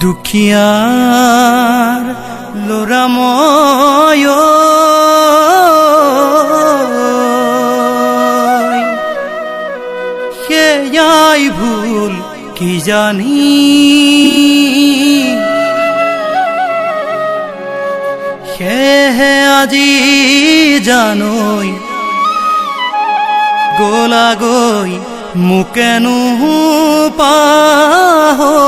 দুখিয়াৰ ল'ৰা মই সেয়াই ভুল কি জানি সেয়েহে আজি জানৈ গলাগৈ মোকেনো পাহৰি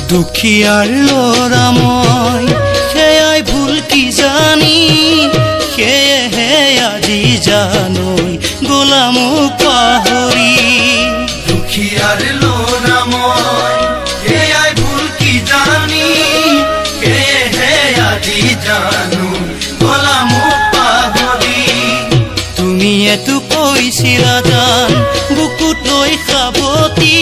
দুখিয়াৰ ল'ৰা মই সেয়াই ভুল কি জানি সেয়েহে আজি জানৈ গলা মোক পাহৰি দুখিয়াৰ ল'ৰা মই সেয়াই ভুল কি জানি সেয়েহে আজি জানৈ গলা মোক পাহৰি তুমিয়েতো কৈছিলা জান বুকুত লৈ সাৱতি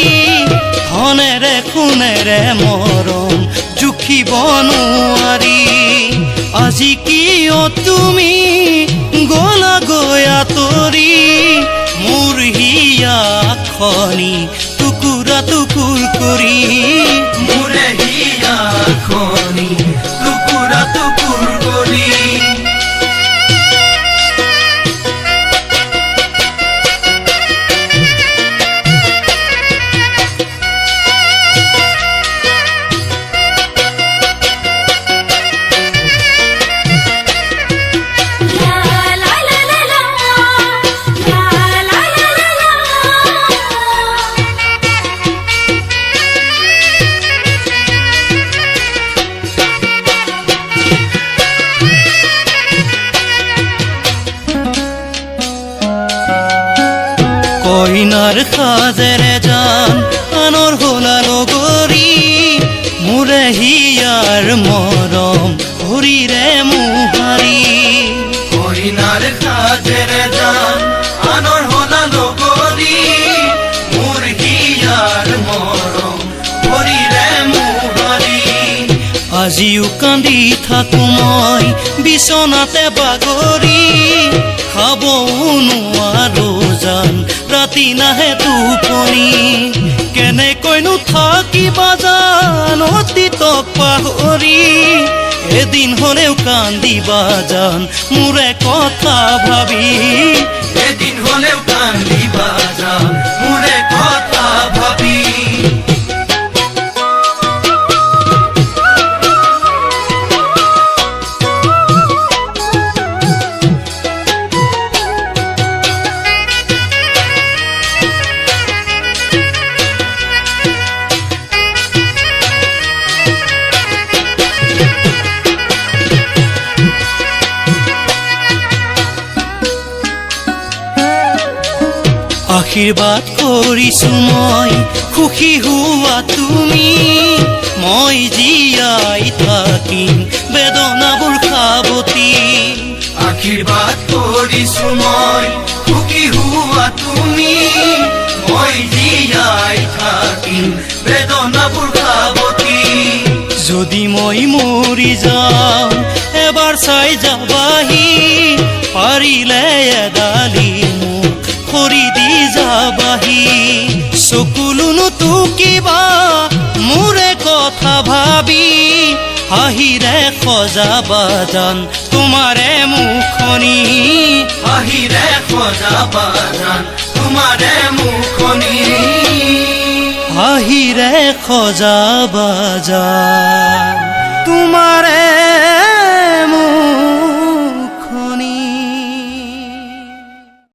ধনেৰে খুনেৰে মৰম জুখিব নোৱাৰি আজি কিয় তুমি গলাগৈ আঁতৰি মোৰ হিয়াখনি টুকুৰা টুকুৰ কৰি মোৰে হিয়াখনি টুকুৰা টুকুৰ কৰি কইনাৰ সাজেৰে জান আনৰ হলা লগৰী মোৰে হিয়াৰ মৰম হৰিৰে মোহাৰি কইনাৰ সাজেৰে জান আনৰ হলা লগৰী মোৰ হিয়াৰ মৰম হৰিৰে মোহাৰি আজিও কান্দি থাকো মই বিচনাতে বাগৰি খাবও নোৱাৰো জান ৰাতি নাহে টোপনি কেনেকৈনো থাকিবা জান অতীতক পাহৰি এদিন হলেও কান্দিবা জান মোৰে কথা ভাবি এদিন হলেও কান্দিবা জান মোৰে কথা ভাবি আশীৰ্বাদ কৰিছো মই সুখী হোৱা তুমি মই জীয়াই থাকিম বেদনাবোৰ সাৱতি আশীৰ্বাদ কৰিছো মই সুখী হোৱা তুমি মই জীয়াই থাকিম বেদনাবোৰ সাৱতি যদি মই মৰি যাওঁ এবাৰ চাই যাবাহি পাৰিলে এডালি মোক খৰি দি যাবাহি চকুলোনো টুকিবা মোৰে কথা ভাবি হাঁহিৰে সজাবা জান তোমাৰে মুখনি হাঁহিৰে সজাবা জান তোমাৰে মুখনি হাঁহিৰে সজাবা জান তোমাৰে